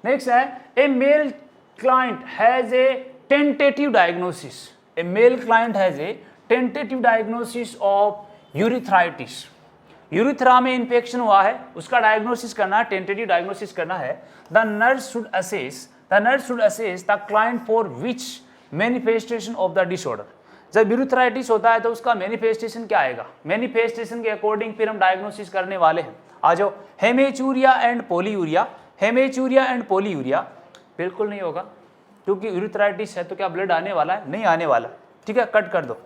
Next है a male client has a tentative diagnosis, a male client has a tentative diagnosis of urethritis, urethra में infection हुआ है, उसका diagnosis करना है, टेंटेटिव डायग्नोसिस करना है। The nurse should assess the client for which manifestation of the disorder. जब यूरिथ्राइटिस होता है तो उसका मैनिफेस्टेशन क्या आएगा, मैनिफेस्टेशन के अकॉर्डिंग फिर हम डायग्नोसिस करने वाले हैं। आ जाओ, haematuria and polyuria, haematuria and polyuria बिल्कुल नहीं होगा, क्योंकि यूरिथ्राइटिस है तो क्या ब्लड आने वाला है, नहीं आने वाला, ठीक है, कट कर दो।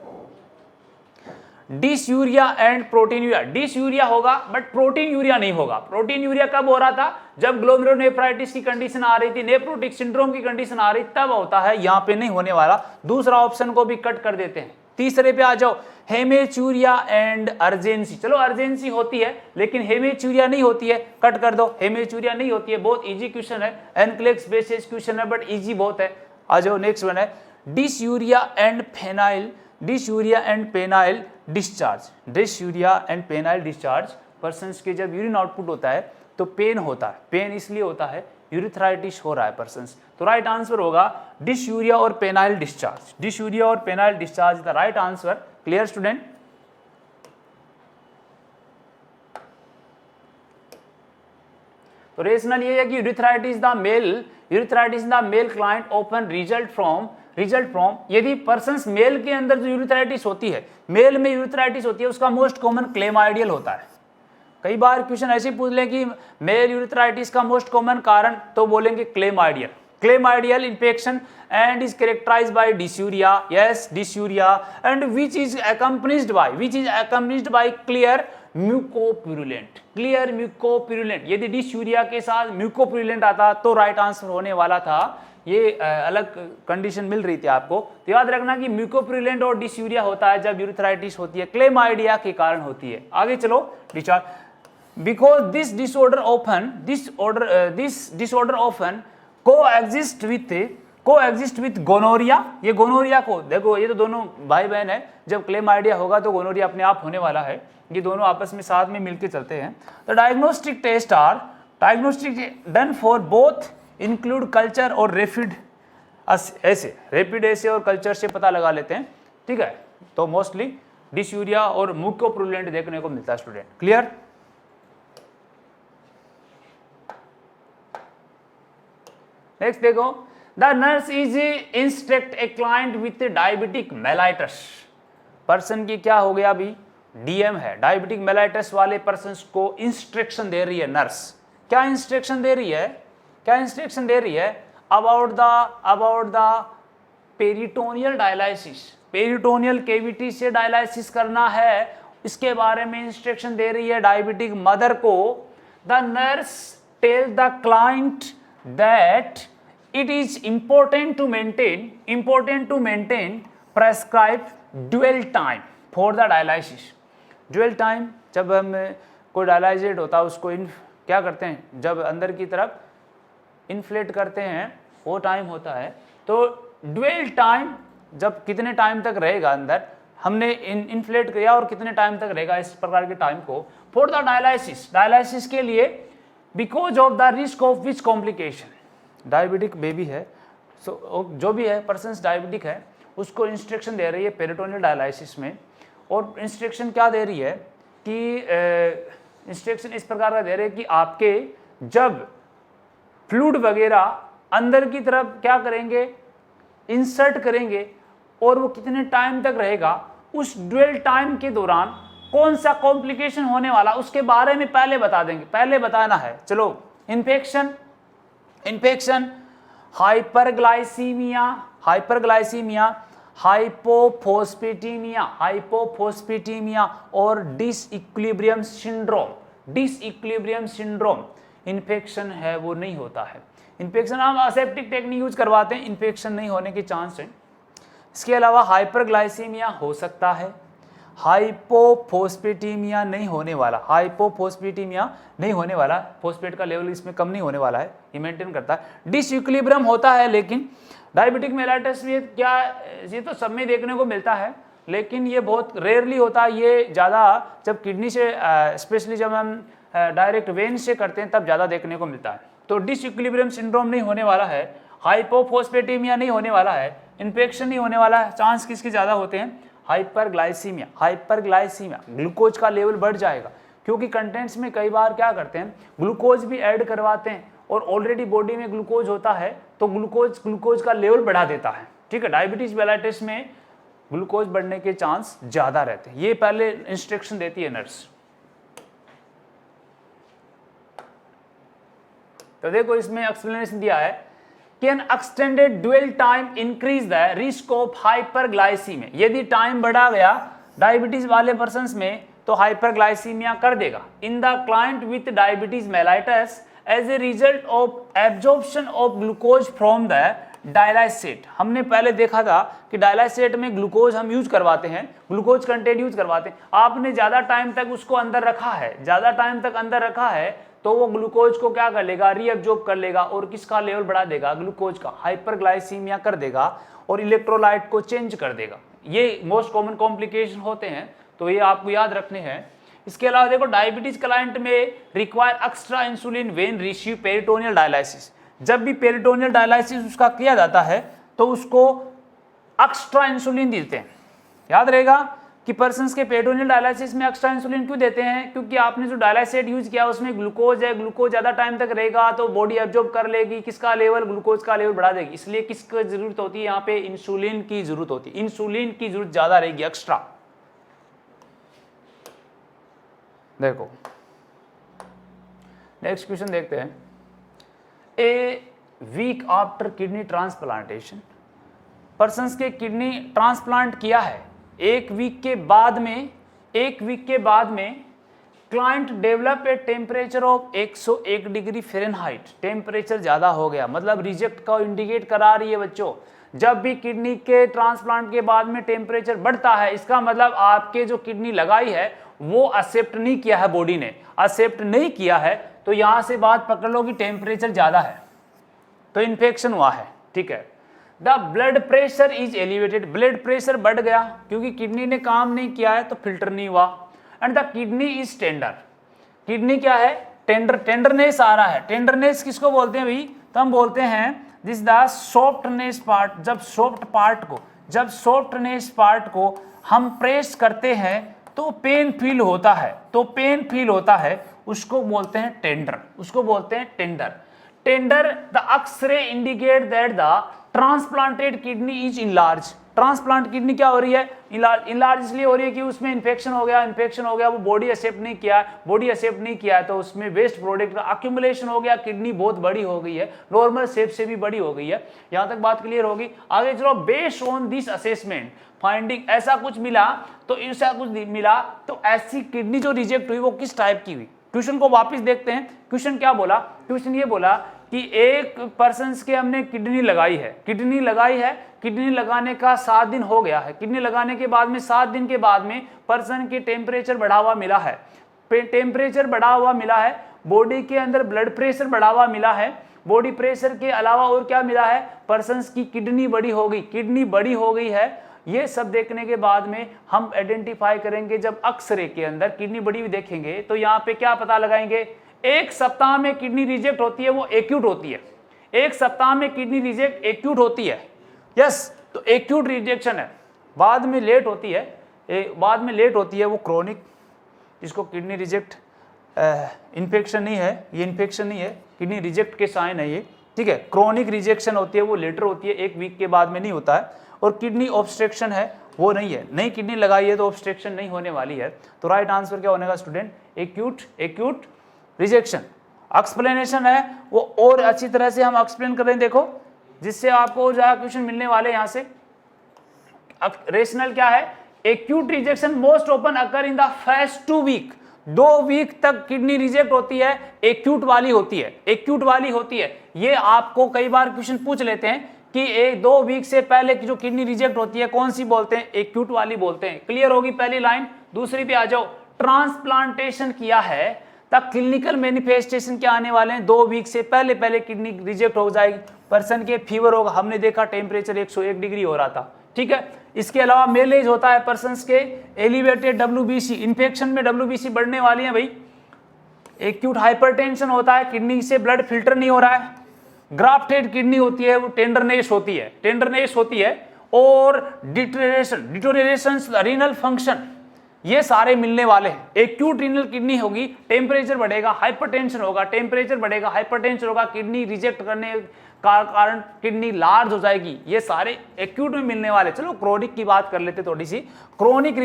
Dysuria and protein urea, dysuria होगा बट प्रोटीन यूरिया नहीं होगा। प्रोटीन यूरिया कब हो रहा था, जब ग्लोमेरुलोनेफ्राइटिस की कंडीशन आ रही थी, नेफ्रोटिक सिंड्रोम की कंडीशन आ रही तब होता है, यहां पे नहीं होने वाला। दूसरा ऑप्शन को भी कट कर देते हैं। तीसरे पे आ जाओ, हेमेचूरिया एंड अर्जेंसी, चलो अर्जेंसी होती है लेकिन हेमेचूरिया नहीं होती है, कट कर दो, हेमेचूरिया नहीं होती है। बहुत इजी क्वेश्चन है, एनक्लेक्स बेसिस क्वेश्चन है बट इजी बहुत है। आ जाओ, नेक्स्ट वन है dysuria and phenyl, dysuria and penile discharge, dysuria and penile discharge. Persons के जब यूरिन आउटपुट होता है तो पेन होता है, पेन इसलिए होता है यूरिथ्राइटिस हो रहा है पर्सन्स, तो राइट आंसर होगा डिसयूरिया और पेनाइल डिस्चार्ज, डिसयूरिया और penile discharge the right answer. Clear student? तो रेशनल ये है कि urethritis the male client open result from यदि पर्सन्स मेल के अंदर जो यूरिथ्राइटिस होती है, मेल में यूरिथ्राइटिस होती है, उसका मोस्ट कॉमन क्लेमाइडियल होता है। कई बार क्वेश्चन ऐसे पूछ लें कि मेल यूरिथ्राइटिस का मोस्ट कॉमन कारण, तो बोलेंगे chlamydial infection and is characterized by dysuria, yes dysuria, and which is accompanied by clear mucopurulent. यदि डिसयूरिया के साथ म्यूकोप्यूरुलेंट आता तो राइट आंसर होने वाला था। ये अलग कंडीशन मिल रही थी आपको, तो याद रखना कि म्यूकोप्यूरुलेंट और डिसयूरिया होता है जब यूरिथ्राइटिस होती है, क्लेमाइडिया के कारण होती है। आगे चलो, discharge because this disorder often coexist with gonorrhoea. ये गोनोरिया को देखो, ये तो दोनों भाई बहन है, जब क्लेमाइडिया होगा तो गोनोरिया अपने आप होने वाला है, ये दोनों आपस में साथ में मिलकर चलते हैं। तो diagnostic done for both include culture और रैपिड ऐसे और कल्चर से पता लगा लेते हैं, ठीक है। तो मोस्टली डिसयूरिया और म्यूकोप्यूरुलेंट देखने को मिलता है स्टूडेंट। क्लियर? नेक्स्ट देखो, the nurse is instruct a client with diabetic mellitus. Person की क्या हो गया अभी, डीएम है, डायबिटिक मेलाइटस वाले पर्सन को इंस्ट्रक्शन दे रही है नर्स। क्या इंस्ट्रक्शन दे रही है? About the peritoneal dialysis, peritoneal cavity से डायलाइसिस करना है, इसके बारे में इंस्ट्रक्शन दे रही है डायबिटिक मदर को। The nurse tell the client that it is important to maintain prescribe dual time for the dialysis. Dual time, जब हम कोई डायलाइजेट होता है उसको क्या करते हैं, जब अंदर की तरफ इन्फ्लेट करते हैं वो टाइम होता है। तो ड्यूअल टाइम जब कितने टाइम तक रहेगा अंदर, हमने इन्फ्लेट किया और कितने टाइम तक रहेगा, इस प्रकार के टाइम को फॉर द डायलाइसिस के लिए, because of the risk of which complication. Diabetic baby है, जो भी है पर्सन डायबिटिक है, उसको इंस्ट्रक्शन दे रही है पेरिटोनियल डायलाइसिस में। और इंस्ट्रक्शन क्या दे रही है कि इंस्ट्रक्शन इस प्रकार का दे रहे हैं कि आपके जब फ्लूइड वगैरह अंदर की तरफ क्या करेंगे, इंसर्ट करेंगे, और वो कितने टाइम तक रहेगा, उस ड्यूअल टाइम के दौरान कौन सा कॉम्प्लिकेशन होने वाला उसके बारे में पहले बता देंगे, पहले बताना है। चलो, इन्फेक्शन, हाइपरग्लाइसीमिया, हाइपोफोस्फेटीमिया और डिसइक्विलिब्रियम सिंड्रोम। इन्फेक्शन है वो नहीं होता है। इन्फेक्शन हम असेप्टिक टेक्निक यूज करवाते हैं, इन्फेक्शन नहीं होने के चांस है। इसके अलावा हाइपरग्लाइसीमिया हो सकता है, हाइपोफोस्फेटीमिया नहीं होने वाला, फोस्फेट का लेवल इसमें कम नहीं होने वाला है, ये मेंटेन करता है। डिसइक्विलिब्रियम होता है, लेकिन डायबिटिक मेलाइटस में क्या, ये तो सब में देखने को मिलता है, लेकिन ये बहुत रेयरली होता है। ये ज़्यादा जब किडनी से, स्पेशली जब हम डायरेक्ट वेन से करते हैं तब ज़्यादा देखने को मिलता है, तो डिसइक्विलिब्रियम सिंड्रोम नहीं होने वाला है, हाइपोफोस्फेटेमिया नहीं होने वाला है, इन्फेक्शन नहीं होने वाला है। चांस किसके ज़्यादा होते हैं? हाइपरग्लाइसीमिया। हाइपरग्लाइसीमिया ग्लूकोज का लेवल बढ़ जाएगा, क्योंकि कंटेंट्स में कई बार क्या करते हैं, ग्लूकोज भी ऐड करवाते हैं और ऑलरेडी बॉडी में ग्लूकोज होता है तो ग्लूकोज का लेवल बढ़ा देता है। ठीक है, डायबिटीज मेलाइटिस में ग्लूकोज बढ़ने के चांस ज़्यादा रहते हैं। ये पहले इंस्ट्रक्शन देती है नर्स। तो देखो इसमें एक्सप्लेनेशन दिया है कि an extended dwell time increase the risk of hyperglycaemia. यदि टाइम बढ़ा गया डायबिटीज वाले पर्सन्स में तो हाइपरग्लाइसीमिया कर देगा। In the client with diabetes mellitus as a result of absorption of glucose from the dialysate. हमने पहले देखा था कि डायलाइसेट में ग्लूकोज हम यूज करवाते हैं, ग्लूकोज कंटेंट यूज करवाते हैं। आपने ज्यादा टाइम तक उसको अंदर रखा है, ज्यादा टाइम तक अंदर रखा है तो वो ग्लूकोज को क्या कर लेगा, रीअब्जॉर्ब कर लेगा और किसका लेवल बढ़ा देगा, ग्लूकोज का। हाइपरग्लाइसीमिया कर देगा और इलेक्ट्रोलाइट को चेंज कर देगा। ये मोस्ट कॉमन कॉम्प्लिकेशन होते हैं, तो ये आपको याद रखने हैं। इसके अलावा देखो डायबिटीज क्लाइंट में require extra insulin when receive peritoneal dialysis. जब भी पेरिटोनियल डायलाइसिस उसका किया जाता है तो उसको एक्स्ट्रा इंसुलिन देते हैं। याद रहेगा कि पर्सन्स के पेरिटोनियल डायलाइसिस में एक्स्ट्रा इंसुलिन क्यों देते हैं, क्योंकि आपने जो डायलाइसेट यूज किया उसमें ग्लूकोज है, ग्लूकोज ज्यादा टाइम तक रहेगा तो बॉडी एब्जॉर्ब कर लेगी, किसका लेवल, ग्लूकोज का लेवल बढ़ा देगी। इसलिए किसकी जरूरत होती है, यहाँ पे इंसुलिन की जरूरत होती है। इंसुलिन की जरूरत ज्यादा रहेगी, एक्स्ट्रा। देखो नेक्स्ट क्वेश्चन देखते हैं। A week after kidney transplantation, persons के किडनी ट्रांसप्लांट किया है, एक वीक के बाद में client develop a temperature of 101 degree Fahrenheit. Temperature ज़्यादा हो गया, मतलब रिजेक्ट का इंडिकेट करा रही है बच्चों। जब भी किडनी के ट्रांसप्लांट के बाद में टेम्परेचर बढ़ता है, इसका मतलब आपके जो किडनी लगाई है वो एक्सेप्ट नहीं किया है, बॉडी ने एक्सेप्ट नहीं किया है, तो यहां से बात पकड़ लो कि टेम्परेचर ज़्यादा है तो इन्फेक्शन हुआ है। ठीक है, the blood pressure is elevated, blood pressure बढ़ गया क्योंकि किडनी ने काम नहीं किया है तो फिल्टर नहीं हुआ। And the kidney is tender, kidney क्या है, टेंडर, टेंडरनेस आ रहा है। टेंडरनेस किसको बोलते हैं भाई, तो हम बोलते हैं दिस द सॉफ्टनेस पार्ट। जब सॉफ्टनेस पार्ट को हम प्रेस करते हैं तो पेन फील होता है, उसको बोलते हैं tender, tender. The X-ray indicate that the transplanted kidney is enlarge. Transplant kidney क्या हो रही है, इनलार्ज इसलिए हो रही है कि उसमें इन्फेक्शन हो गया, वो बॉडी एक्सेप्ट नहीं किया तो उसमें वेस्ट प्रोडक्ट का अक्यूमुलेशन हो गया, किडनी बहुत बड़ी हो गई है, नॉर्मल शेप से भी बड़ी हो गई है। यहां तक बात क्लियर होगी। आगे चलो, based on this assessment finding, ऐसा कुछ मिला तो ऐसी किडनी जो रिजेक्ट हुई वो किस टाइप की हुई। क्वेश्चन को वापस देखते हैं। क्वेश्चन क्या बोला, क्वेश्चन ये बोला कि एक पर्सन के हमने किडनी लगाई है, किडनी लगाने का 7 दिन हो गया है, किडनी लगाने के बाद में 7 दिन के बाद में पर्सन के टेम्परेचर बढ़ा हुआ मिला है, बॉडी के अंदर ब्लड प्रेशर बढ़ा हुआ मिला है, बॉडी प्रेशर के अलावा और क्या मिला है, पर्सन की किडनी बड़ी हो गई है। ये सब देखने के बाद में हम आइडेंटिफाई करेंगे, जब एक्सरे के अंदर किडनी बड़ी हुई देखेंगे तो यहाँ पे क्या पता लगाएंगे, एक सप्ताह में किडनी रिजेक्ट होती है वो एक्यूट होती है, एक सप्ताह में किडनी रिजेक्ट एक्यूट होती है। यस, तो एक्यूट रिजेक्शन है, बाद में लेट होती है वो क्रोनिक, जिसको किडनी रिजेक्ट इन्फेक्शन नहीं है, ये इन्फेक्शन नहीं है, किडनी रिजेक्ट के साइन है ये। ठीक है, क्रोनिक रिजेक्शन होती है वो लेटर होती है, 1 वीक के बाद में नहीं होता है। और किडनी ऑब्स्ट्रक्शन है वो नहीं है, नई किडनी लगाई है तो ऑब्स्ट्रक्शन नहीं होने वाली है। तो राइट आंसर क्या होने का स्टूडेंट, एक्यूट रिजेक्शन। एक्सप्लेनेशन है वो और अच्छी तरह से हम एक्सप्लेन कर रहे हैं, देखो जिससे आपको ज्यादा क्वेश्चन मिलने वाले यहाँ से। रेशनल क्या है, acute rejection most often occur in the first 2 week, 2 week तक किडनी रिजेक्ट होती है, एक्यूट वाली होती है। ये आपको कई बार क्वेश्चन पूछ लेते हैं कि 1-2 वीक से पहले की जो किडनी रिजेक्ट होती है कौन सी बोलते हैं, एक्यूट वाली बोलते हैं। क्लियर होगी पहली लाइन। दूसरी पे आ जाओ, ट्रांसप्लांटेशन किया है तब क्लिनिकल मैनिफेस्टेशन क्या आने वाले हैं, 2 वीक से पहले किडनी रिजेक्ट हो जाएगी, पर्सन के फीवर होगा, हमने देखा टेम्परेचर 101 डिग्री हो रहा था। ठीक है, इसके अलावा मेलेज होता है पर्सन के, एलिवेटेड WBC, इन्फेक्शन में WBC बढ़ने वाली है भाई, एक्यूट हाइपरटेंशन होता है, किडनी से ब्लड फिल्टर नहीं हो रहा है। ग्राफ्टेड किडनी होती है, वो टेंडरनेस होती है और डिटोरिएशन रीनल फंक्शन, ये सारे मिलने वाले हैं। एक्यूट रीनल किडनी होगी, टेम्परेचर बढ़ेगा, हाइपरटेंशन होगा, टेम्परेचर बढ़ेगा, हाइपरटेंशन होगा, किडनी रिजेक्ट करने का कारण किडनी लार्ज हो जाएगी, ये सारे एक्यूट में मिलने वाले। चलो क्रोनिक की बात कर लेते थोड़ी सी। Chronic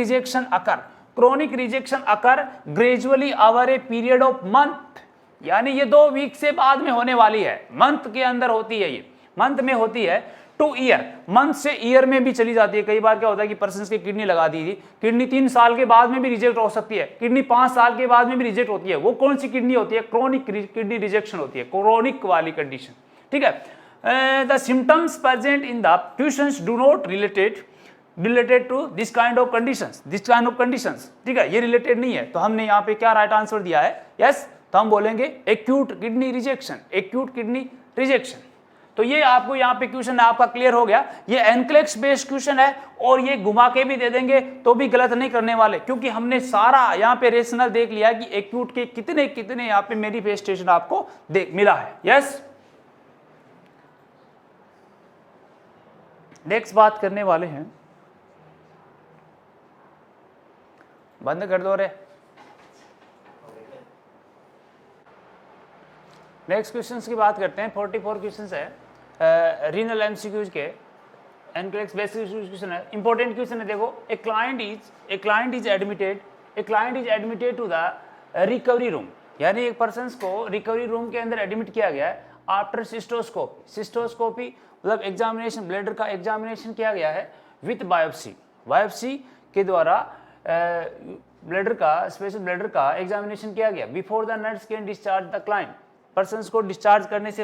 rejection occur gradually over a period of month, यानी ये 2 वीक से बाद में होने वाली है, मंथ के अंदर होती है, ये मंथ में होती है, टू ईयर, मंथ से ईयर में भी चली जाती है। कई बार क्या होता है कि पर्सन की किडनी लगा दी थी, किडनी 3 साल के बाद में भी रिजेक्ट हो सकती है, किडनी 5 साल के बाद में भी रिजेक्ट होती है। वो कौन सी किडनी होती है? क्रोनिक किडनी रिजेक्शन होती है, क्रोनिक वाली कंडीशन, ठीक है। The symptoms present in the patients do not related to this kind of conditions, ठीक है, ये रिलेटेड नहीं है। तो हमने यहाँ पे क्या राइट आंसर दिया है? यस, तो हम बोलेंगे एक्यूट किडनी रिजेक्शन। तो ये आपको यहाँ पे क्वेश्चन आपका क्लियर हो गया। ये एनक्लेक्स बेस्ड क्वेश्चन है और ये घुमा के भी दे देंगे तो भी गलत नहीं करने वाले, क्योंकि हमने सारा यहाँ पे रेशनल देख लिया कि एक्यूट के कितने यहाँ पे मैनिफेस्टेशन आपको मिला है। यस, नेक्स्ट बात करने वाले हैं, बंद कर दो रे। नेक्स्ट क्वेश्चंस की बात करते हैं। 44 क्वेश्चंस है रीनल एमसीक्यूज के, एनक्लेक्स बेसिक क्वेश्चन है, इंपॉर्टेंट क्वेश्चन है। देखो, a client is admitted to the recovery room, यानी एक पर्सन को रिकवरी रूम के अंदर एडमिट किया गया है आफ्टर सिस्टोस्कोपी मतलब एग्जामिनेशन, ब्लडर का एग्जामिनेशन किया गया है विथ बायोप्सी के द्वारा ब्लडर का, स्पेशल ब्लडर का एग्जामिनेशन किया गया। Before the nurse can discharge the client, persons को डिस्चार्ज करने से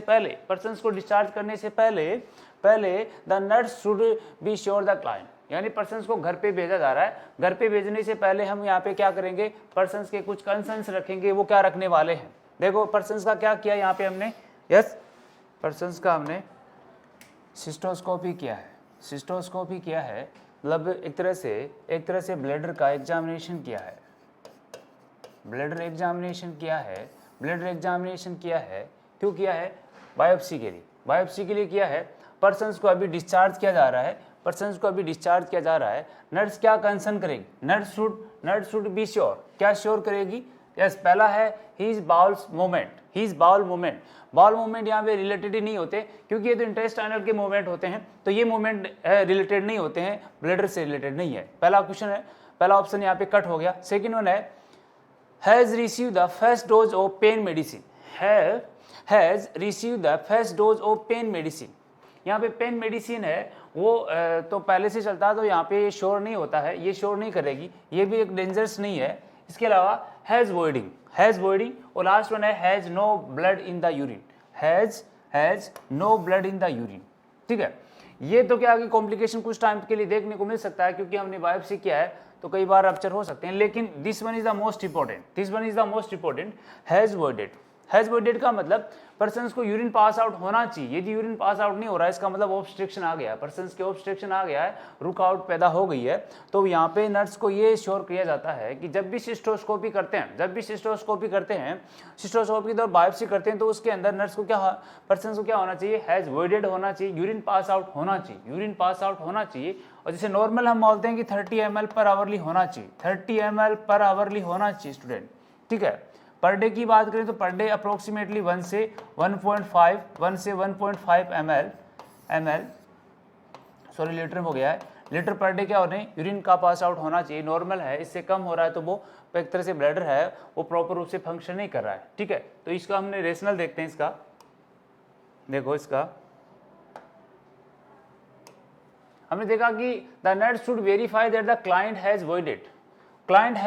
पहले the nurse should be sure the client, यानी पर्सन्स को घर पे भेजा जा रहा है। घर पे भेजने से पहले हम यहाँ पे क्या करेंगे? पर्सन्स के कुछ कंसर्न्स रखेंगे। वो क्या रखने वाले हैं? देखो, पर्सन्स का क्या किया यहाँ पे हमने? यस, पर्सन्स का हमने सिस्टोस्कोपी किया है, मतलब एक तरह से ब्लडर का एग्जामिनेशन किया है, ब्लडर एग्जामिनेशन किया है। क्यों किया है? बायोप्सी के लिए किया है। पर्सन्स को अभी डिस्चार्ज किया जा रहा है। नर्स क्या कंसर्न करेगी? नर्स शुड बी श्योर, क्या श्योर करेगी? यस, पहला है his bowel movement. Bowel movement यहाँ पे रिलेटेड ही नहीं होते, क्योंकि ये तो इंटेस्टाइनल के मूवमेंट होते हैं, तो ये मूवमेंट रिलेटेड नहीं होते हैं, ब्लडर से रिलेटेड नहीं है। पहला क्वेश्चन है, पहला ऑप्शन यहाँ पे कट हो गया। सेकेंड वन है has receive the first dose of pen medicine. यहाँ पे पेन मेडिसिन है, वो तो पहले से चलता है, तो यहाँ पे ये श्योर नहीं होता है, ये श्योर नहीं करेगी, ये भी एक डेंजरस नहीं है। इसके अलावा हैज वॉइडिंग और लास्ट वन है has no blood in the urine, ठीक है। ये तो क्या आगे कॉम्प्लिकेशन कुछ टाइम के लिए देखने को मिल सकता है, क्योंकि हमने बायोप्सी किया है तो कई बार रप्चर हो सकते हैं, लेकिन this one is the most important. Has voided का मतलब पर्सन्स को यूरिन पास आउट होना चाहिए। यदि यूरिन पास आउट नहीं हो रहा है, इसका मतलब ऑब्स्ट्रक्शन आ गया है, पर्सन्स के ऑब्स्ट्रक्शन आ गया है, रुकावट पैदा हो गई है। तो यहाँ पे नर्स को ये श्योर किया जाता है कि जब भी सिस्टोस्कोपी करते हैं, सिस्टोस्कोपी की तरफ बायोप्सी करते हैं, तो उसके अंदर नर्स को पर्सन्स को क्या होना चाहिए? हैज वॉइडेड होना चाहिए, यूरिन पास आउट होना चाहिए। और जैसे नॉर्मल हम बोलते हैं कि 30 ml पर आवरली होना चाहिए स्टूडेंट, ठीक है। पर डे की बात करें तो पर डे अप्रोक्सीमेटली 1 से 1.5 ml लीटर हो गया है। लीटर पर डे क्या होने? यूरिन का पास आउट होना चाहिए। नॉर्मल है, इससे कम हो रहा है तो वो एक तरह से ब्लडर है, वो प्रॉपर रूप से फंक्शन नहीं कर रहा है, ठीक है। तो इसका हमने रेशनल देखते हैं। इसका देखो, इसका हमने देखा कि the nurse should verify that the client has voided. Client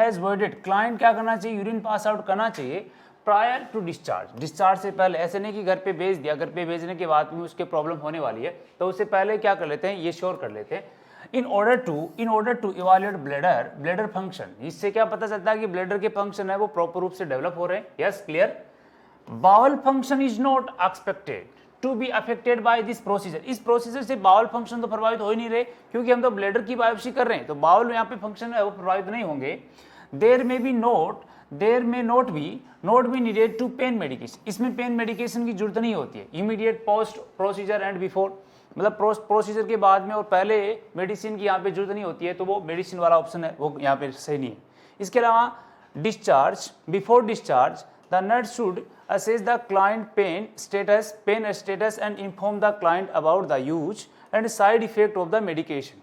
क्या करना चाहिए? यूरिन पास आउट करना चाहिए प्रायर टू डिस्चार्ज से पहले। ऐसे नहीं कि घर पे भेज दिया, घर पे भेजने के बाद में उसके प्रॉब्लम होने वाली है, तो उससे पहले क्या कर लेते हैं? ये श्योर कर लेते हैं। In order to evaluate bladder function, इससे क्या पता चलता है कि ब्लडर के फंक्शन है वो प्रॉपर रूप से डेवलप हो रहे हैं। Yes, clear. Bowel function is not expected to be affected by this procedure. इस प्रोसीजर से बाउल फंक्शन तो प्रभावित हो ही नहीं रहे, क्योंकि हम तो ब्लडर की बायोप्सी कर रहे हैं, तो बाउल यहाँ पे फंक्शन है वो प्रभावित नहीं होंगे। There may be not there may not be needed to pain medication, इसमें पेन मेडिकेशन की जरूरत नहीं होती है। Immediate post procedure and before, मतलब प्रोसीजर के बाद में और पहले मेडिसिन की यहाँ पे जरूरत नहीं होती है, तो वो मेडिसिन वाला ऑप्शन है वो यहाँ पे सही नहीं है। इसके अलावा discharge, before discharge the nurse should assess the client pain status and inform the client about the use and side effect of the medication।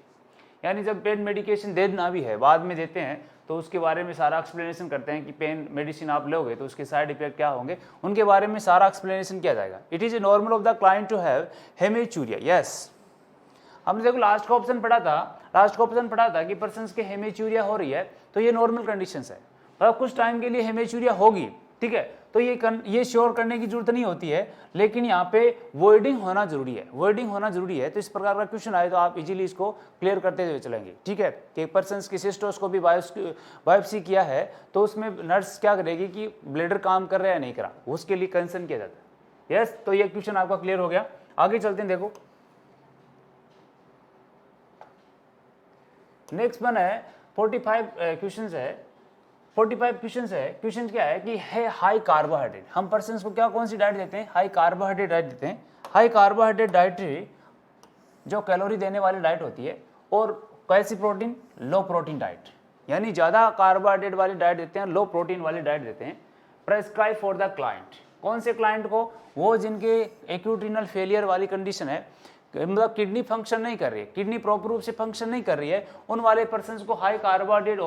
यानी जब पेन मेडिकेशन देना भी है, बाद में देते हैं, तो उसके बारे में सारा एक्सप्लेनेशन करते हैं कि पेन मेडिसिन आप लोगे तो उसके साइड इफेक्ट क्या होंगे, उनके बारे में सारा एक्सप्लेनेशन किया जाएगा। It is a normal of the client to have haematuria, yes. हमने देखो लास्ट का ऑप्शन पढ़ा था कि पर्सन्स के हेमेचूरिया हो रही है, तो ये नॉर्मल कंडीशंस है, मतलब कुछ टाइम के लिए हेमेचूरिया होगी, ठीक है, तो ये श्योर करने की जरूरत नहीं होती है, लेकिन यहाँ पे वॉइडिंग होना जरूरी है। तो इस प्रकार का क्वेश्चन आए तो आप इजीली इसको क्लियर करते हुए चलेंगे, ठीक है। कि पर्सन्स की सिस्टोस्कोपी बायोप्सी किया है, तो उसमें नर्स क्या करेगी कि ब्लेडर काम कर रहा है या नहीं करा, उसके लिए कंसर्न किया जाता है, यस। तो ये क्वेश्चन आपका क्लियर हो गया। आगे चलते हैं, देखो नेक्स्ट वन है 45 क्वेश्चन है। क्वेश्चन क्या है कि है हाई कार्बोहाइड्रेट, हम पर्सन्स को क्या कौन सी डाइट देते हैं, हाई कार्बोहाइड्रेट डाइट देते हैं। हाई कार्बोहाइड्रेट डाइट जो कैलोरी देने वाली डाइट होती है, और कैसी प्रोटीन, लो प्रोटीन डाइट, यानी ज़्यादा कार्बोहाइड्रेट वाली डाइट देते हैं, लो प्रोटीन वाली डाइट देते हैं। प्रेस्क्राइब फॉर द क्लाइंट, कौन से क्लाइंट को, वो जिनके एक्यूट रीनल फेलियर वाली कंडीशन है, मतलब किडनी फंक्शन नहीं कर रही है, किडनी प्रॉपर रूप से फंक्शन नहीं कर रही है, उन वाले पर्सन्स को हाई कार्बोहाइड्रेट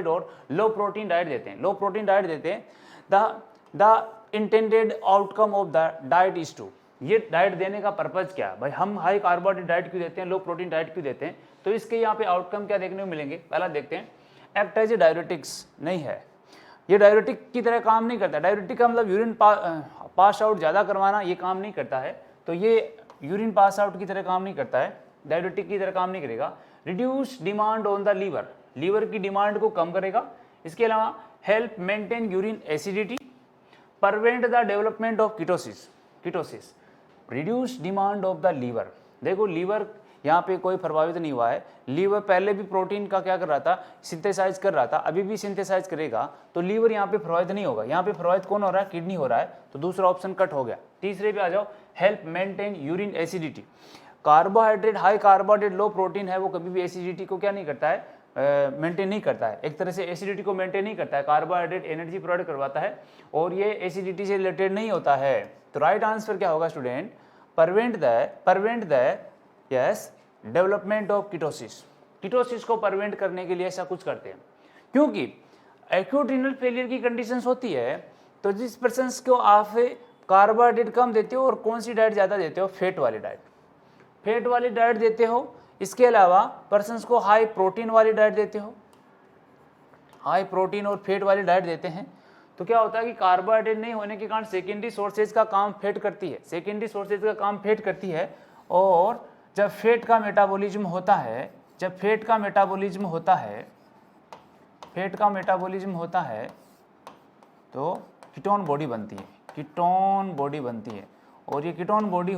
और लो प्रोटीन डाइट देते हैं। The intended outcome of the diet is to, ये डाइट देने का पर्पज क्या है भाई, हम हाई कार्बोहाइड्रेट डाइट क्यों देते हैं, लो प्रोटीन डाइट क्यों देते हैं, तो इसके यहाँ पे आउटकम क्या देखने को मिलेंगे, पहला देखते हैं। एक्ट एज ए डायरेटिक्स नहीं है, ये डायरेटिक की तरह काम नहीं करता। डायरेटिक का मतलब यूरिन पास आउट ज़्यादा करवाना, ये काम नहीं करता है, तो ये यूरिन पास आउट की तरह काम नहीं करता है, डायरेटिक की तरह काम नहीं करेगा। Reduce demand on the liver की डिमांड को कम करेगा। इसके अलावा help maintain urine acidity, prevent the development of ketosis. Reduce demand of the liver, देखो लीवर यहाँ पे कोई प्रभावित नहीं हुआ है। लीवर पहले भी प्रोटीन का क्या कर रहा था, सिंथेसाइज कर रहा था, अभी भी सिंथेसाइज करेगा, तो लीवर यहाँ पे प्रभावित नहीं होगा। यहाँ पे प्रभावित कौन हो रहा है, किडनी हो रहा है, तो दूसरा ऑप्शन कट हो गया। तीसरे पे आ जाओ, help maintain urine acidity. Carbohydrate, high carbohydrate low protein है, वो कभी भी एसिडिटी को क्या नहीं करता है, मेंटेन नहीं करता है, एक तरह से एसिडिटी को मेंटेन नहीं करता है। कार्बोहाइड्रेट एनर्जी प्रोवाइड करवाता है, और ये एसिडिटी से रिलेटेड नहीं होता है। तो राइट आंसर क्या होगा student, prevent the yes development of ketosis को परवेंट करने के लिए ऐसा कुछ करते हैं, क्योंकि एक्यूट रीनल फेलियर की कंडीशंस होती है, तो जिस पर्सन्स को आप कार्बोहाइड्रेट कम देते हो और कौन सी डाइट ज़्यादा देते हो, फैट वाली डाइट देते हो। इसके अलावा पर्सन्स को हाई प्रोटीन वाली डाइट देते हो, हाई प्रोटीन और फैट वाली डाइट देते हैं, तो क्या होता है कि कार्बोहाइड्रेट नहीं होने के कारण सेकेंडरी सोर्सेज का काम फैट करती है, और जब फैट का मेटाबॉलिज्म होता है तो कीटोन बॉडी बनती है, और ये कीटोन बॉडी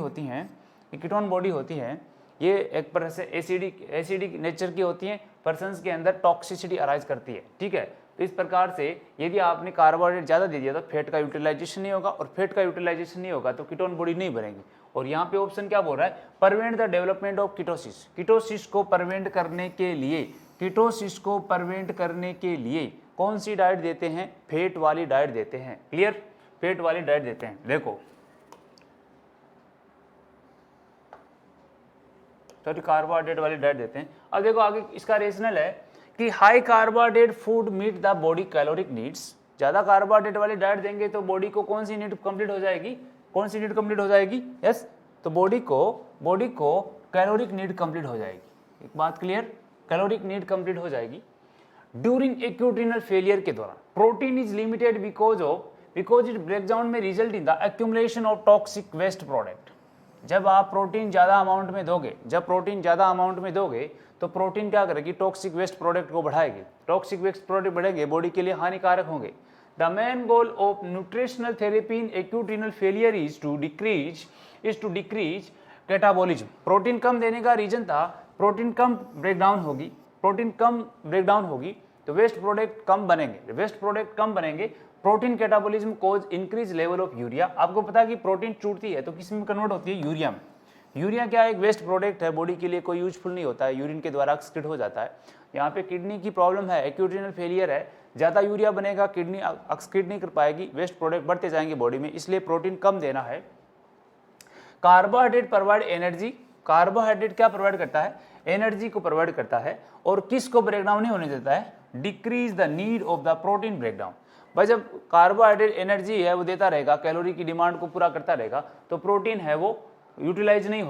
होती है, ये एक तरह से एसिडिक नेचर की होती है, पर्सन्स के अंदर टॉक्सिसिटी अराइज करती है, ठीक है। तो इस प्रकार से यदि आपने कार्बोहाइड्रेट ज़्यादा दे दिया तो फैट का यूटिलाइजेशन नहीं होगा, और फैट का यूटिलाइजेशन नहीं होगा तो कीटोन बॉडी नहीं बनेगी। और यहाँ पे ऑप्शन क्या बोल रहा है, परवेंट द डेवलपमेंट ऑफ कीटोसिस को परवेंट करने के लिए कौन सी डाइट देते हैं, फैट वाली डाइट देते हैं। क्लियर, फैट वाली डाइट देते हैं। देखो तो कार्बोहाइड्रेट वाली डाइट देते हैं। अब देखो आगे इसका रेशनल है कि high carbohydrate food meet the body caloric needs, ज़्यादा कार्बोहाइड्रेट वाली डाइट देंगे तो बॉडी को कौन सी नीड कंप्लीट हो जाएगी, यस, तो बॉडी को कैलोरिक नीड कंप्लीट हो जाएगी। एक बात क्लियर, कैलोरिक नीड कंप्लीट हो जाएगी। ड्यूरिंग एक्यूट रीनल फेलियर के दौरान protein is limited because it breakdown में result in the accumulation of toxic waste product. जब आप प्रोटीन ज़्यादा अमाउंट में दोगे तो प्रोटीन क्या करेगी, टॉक्सिक वेस्ट प्रोडक्ट को बढ़ाएगी, टॉक्सिक वेस्ट प्रोडक्ट बढ़ेंगे, बॉडी के लिए हानिकारक होंगे। The main goal of nutritional therapy in acute renal failure is to decrease catabolism. Protein कम देने का रीजन था, प्रोटीन कम ब्रेकडाउन होगी, तो वेस्ट प्रोडक्ट कम बनेंगे, वेस्ट प्रोडक्ट कम बनेंगे। Protein catabolism cause increase level of urea. आपको पता है कि प्रोटीन टूटती है तो किस में कन्वर्ट होती है, यूरिया में। यूरिया क्या है, एक वेस्ट प्रोडक्ट है, बॉडी के लिए कोई यूजफुल नहीं होता है, यूरिन के द्वारा एक्सक्रीट हो जाता है। यहाँ पे किडनी की प्रॉब्लम है, एक्यूट रीनल फेलियर है, ज़्यादा यूरिया बनेगा, किडनी एक्सक्रीट नहीं कर पाएगी, वेस्ट प्रोडक्ट बढ़ते जाएंगे बॉडी में, इसलिए प्रोटीन कम देना है। Carbohydrate provide energy. कार्बोहाइड्रेट क्या प्रोवाइड करता है, एनर्जी को प्रोवाइड करता है, और किसको ब्रेकडाउन नहीं होने देता है, decrease the need of the protein breakdown. भाई जब कार्बोहाइड्रेट एनर्जी है वो देता रहेगा, कैलोरी की डिमांड को पूरा करता रहेगा, तो प्रोटीन है वो यूटिलाइज नहीं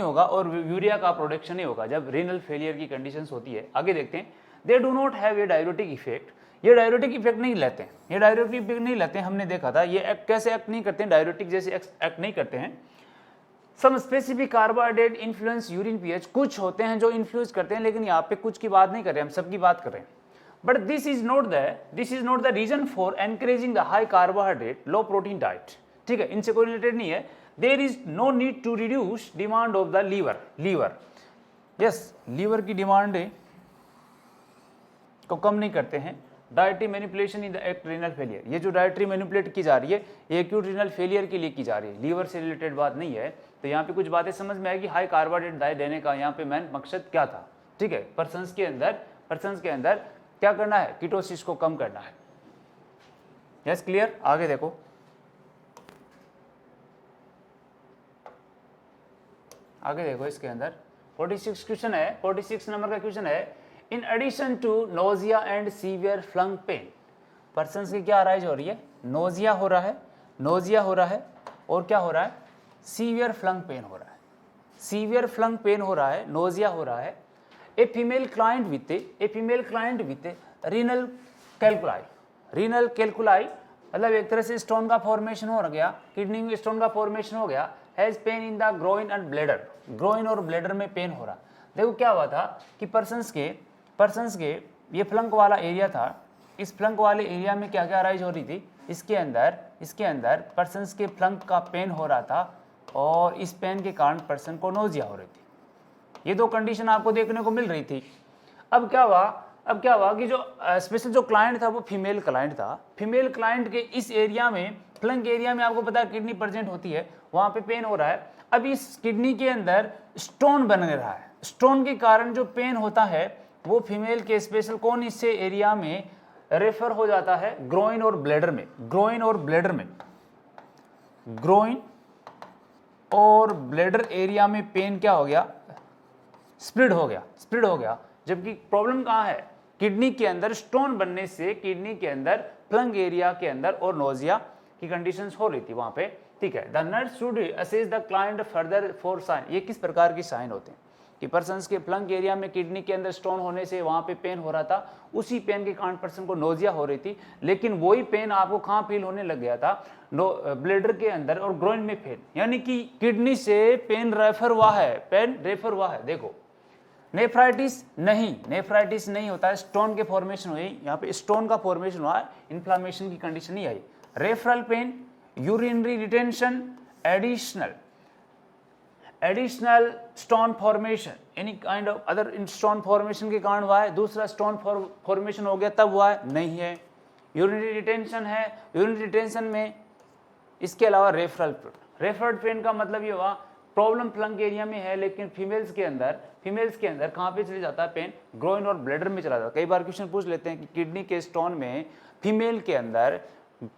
होगा और यूरिया का प्रोडक्शन नहीं होगा जब रीनल फेलियर की कंडीशंस होती है। आगे देखते हैं, they do not have a diuretic effect. ये डायरेटिक इफेक्ट नहीं लेते हैं, ये डायरेटिक इफेक्ट नहीं लेते हैं, हमने देखा था ये एक्ट कैसे एक्ट नहीं करते हैं, डायरेटिक जैसे एक्ट नहीं करते हैं। Some specific carbohydrate influence urine pH. कुछ होते हैं जो इन्फ्लुएंस करते हैं, लेकिन यहाँ पे कुछ की बात नहीं कर रहे हैं, हम सबकी बात कर रहे हैं। But this is not the reason for encouraging the high carbohydrate low protein diet. ठीक है, इनसे कोई रिलेटेड नहीं है। There is no need to reduce demand of the liver. Yes, liver की डिमांड को कम नहीं करते हैं। Dietary manipulation in the act renal failure. ये जो डाइटरी मैनिपुलेट की जा रही है ये एक्यूट रीनल फेलियर के लिए की जा रही है, लीवर से रिलेटेड बात नहीं है। तो यहाँ पे कुछ बातें समझ में आएगी। हाई कार्बोहाइड्रेट डाइट देने का यहाँ पे मेन मकसद क्या था, ठीक है, पर्सन्स के अंदर क्या करना है, कीटोसिस को कम करना है। Yes, clear. आगे देखो, इसके अंदर 46 क्वेश्चन है, 46 नंबर का क्वेश्चन है। In addition to nausea and severe flank pain, person की क्या अराइज हो रही है, नोजिया हो रहा है और क्या हो रहा है, सीवियर फ्लंग पेन हो रहा है, नोजिया हो रहा है। A female client with renal calculi, मतलब एक तरह से स्टोन का फॉर्मेशन हो गया, किडनी में स्टोन का फॉर्मेशन हो गया। Has pain in the groin and bladder, groin और ब्लेडर में पेन हो रहा। देखो क्या हुआ था कि पर्सन्स के ये फ्लंक वाला एरिया था, इस फ्लंक वाले एरिया में क्या क्या अराइज हो रही थी, इसके अंदर पर्सन्स के फ्लंक का पेन हो रहा था और इस पेन के कारण पर्सन को नोजिया हो रही थी। ये दो कंडीशन आपको देखने को मिल रही थी। अब क्या हुआ कि जो स्पेशल जो क्लाइंट था वो फीमेल क्लाइंट था। फीमेल क्लाइंट के इस एरिया में, फ्लंक एरिया में आपको पता है किडनी प्रेजेंट होती है, वहाँ पे पेन हो रहा है। अब इस किडनी के अंदर स्टोन बन रहा है, स्टोन के कारण जो पेन होता है वो फीमेल के स्पेशल कौन इससे एरिया में रेफर हो जाता है, ग्रोइन और ब्लेडर में। ग्रोइन और ब्लेडर एरिया में पेन क्या हो गया, स्प्लिड हो गया। जबकि प्रॉब्लम कहाँ है, किडनी के अंदर स्टोन बनने से किडनी के अंदर फ्लंक एरिया के अंदर और नोजिया की कंडीशंस हो रही थी वहां पे। ठीक है, the nurse should assess the client further for sign. ये किस प्रकार की साइन होते हैं कि पर्सन्स के फ्लंक एरिया में किडनी के अंदर स्टोन होने से वहां पे पेन हो रहा था, उसी पेन के कारण पर्सन को नोजिया हो रही थी, लेकिन वही पेन आपको कहाँ फील होने लग गया था, ब्लेडर के अंदर और ग्रोइन में पेन, यानी कि किडनी से पेन रेफर हुआ है। देखो नेफ्राइटिस नहीं होता है, स्टोन के फॉर्मेशन हुई, यहाँ पे स्टोन का फॉर्मेशन हुआ है, इन्फ्लामेशन की कंडीशन नहीं आई। Referral pain, urinary retention, additional stone formation, any kind of other stone formation के कारण हुआ है। दूसरा स्टोन फॉर्मेशन हो गया तब हुआ है, नहीं है। यूरिनरी रिटेंशन है, यूरिनरी रिटेंशन में इसके अलावा रेफरल पेन का मतलब ये हुआ प्रॉब्लम फ्लंक एरिया में है, लेकिन फीमेल्स के अंदर कहाँ पे चले जाता है पेन, ग्रोइन और ब्लेडर में चला जाता है। कई बार क्वेश्चन पूछ लेते हैं कि किडनी के स्टोन में फीमेल के अंदर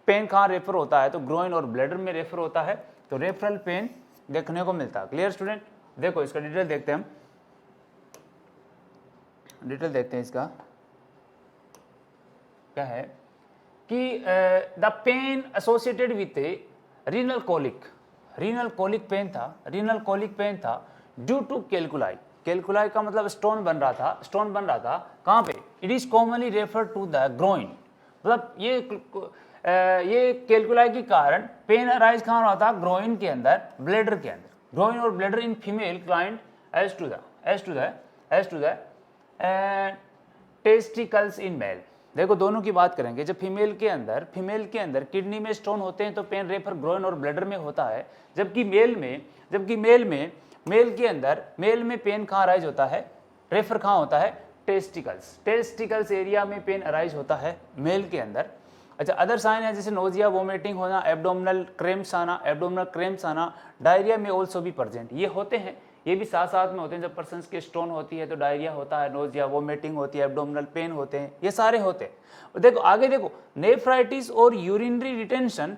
पेन कहाँ रेफर होता है, तो ग्रोइन और ब्लेडर में रेफर होता है, तो रेफरल पेन देखने को मिलता है। Clear student. देखो इसका डिटेल देखते हैं हम, इसका क्या है कि the pain associated with renal colic pain था ड्यू टू कैलकुलाई का मतलब स्टोन बन रहा था कहाँ पे, it is commonly refer to the groin, मतलब ये कैलकुलाई के कारण पेन अराइज कहाँ रहा था, ग्रोइन के अंदर, ब्लेडर के अंदर। ग्रोइन और bladder in female client as to the testicles in male. देखो दोनों की बात करेंगे। जब फीमेल के अंदर किडनी में स्टोन होते हैं तो पेन रेफर ग्रोइन और ब्लेडर में होता है, जबकि मेल में पेन कहाँ राइज होता है, रेफर कहाँ होता है, टेस्टिकल्स, टेस्टिकल्स एरिया में पेन अराइज होता है मेल के अंदर। अच्छा, अदर साइन है जैसे नोजिया, वोमिटिंग होना, एब्डोमिनल क्रैम्प्स आना, डायरिया में ऑल्सो भी प्रेजेंट, ये होते हैं, ये भी साथ साथ में होते हैं। जब पर्सन की स्टोन होती है तो डायरिया होता है, नोजिया, वोमिटिंग होती है, एब्डोमिनल पेन होते हैं, ये सारे होते हैं। और देखो आगे देखो, नेफ्राइटिस और urinary retention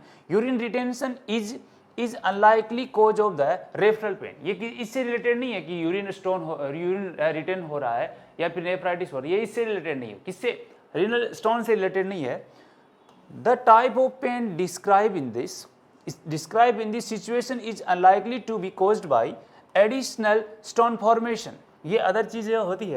is unlikely cause of the referral pain. ये इससे रिलेटेड नहीं है कि यूरिन रिटेन हो रहा है या फिर नेफ्राइटिस हो रही है, ये इससे रिलेटेड नहीं है, किससे, रीनल स्टोन से रिलेटेड नहीं है। The type of pain describe in this situation is unlikely to be caused by additional stone formation. ये अदर चीजें होती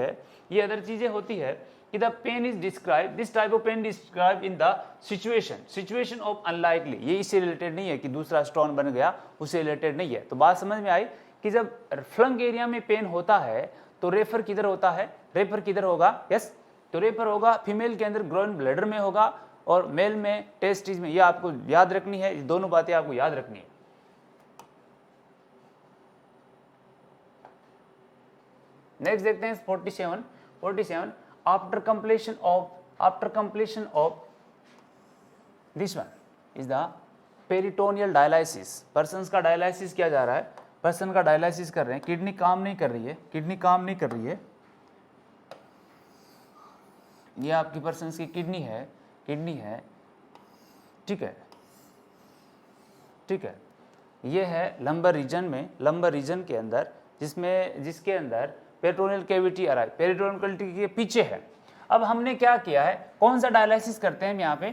है कि the pain is describe, this type of pain describe in the situation of unlikely. ये इससे related नहीं है कि दूसरा स्टोन बन गया, उससे रिलेटेड नहीं है। तो बात समझ में आई कि जब फ्लंग एरिया में पेन होता है तो रेफर किधर होता है, रेफर किधर होगा, यस, तो रेफर होगा फीमेल के अंदर ग्रोइन ब्लैडर में होगा और मेल में टेस्टिस में। ये आपको याद रखनी है, दोनों बातें आपको याद रखनी है। नेक्स्ट देखते हैं 47 after completion of this one is the peritoneal dialysis. Person का डायलाइसिस किया जा रहा है, पर्सन का डायलाइसिस कर रहे हैं, किडनी काम नहीं कर रही है, ये आपकी पर्सन की किडनी है, ठीक है, ये है लंबर रीजन के अंदर, जिसके अंदर peritoneal cavity arrive, peritoneal cavity के पीछे है। अब हमने क्या किया है, कौन सा डायलाइसिस करते हैं यहाँ पे,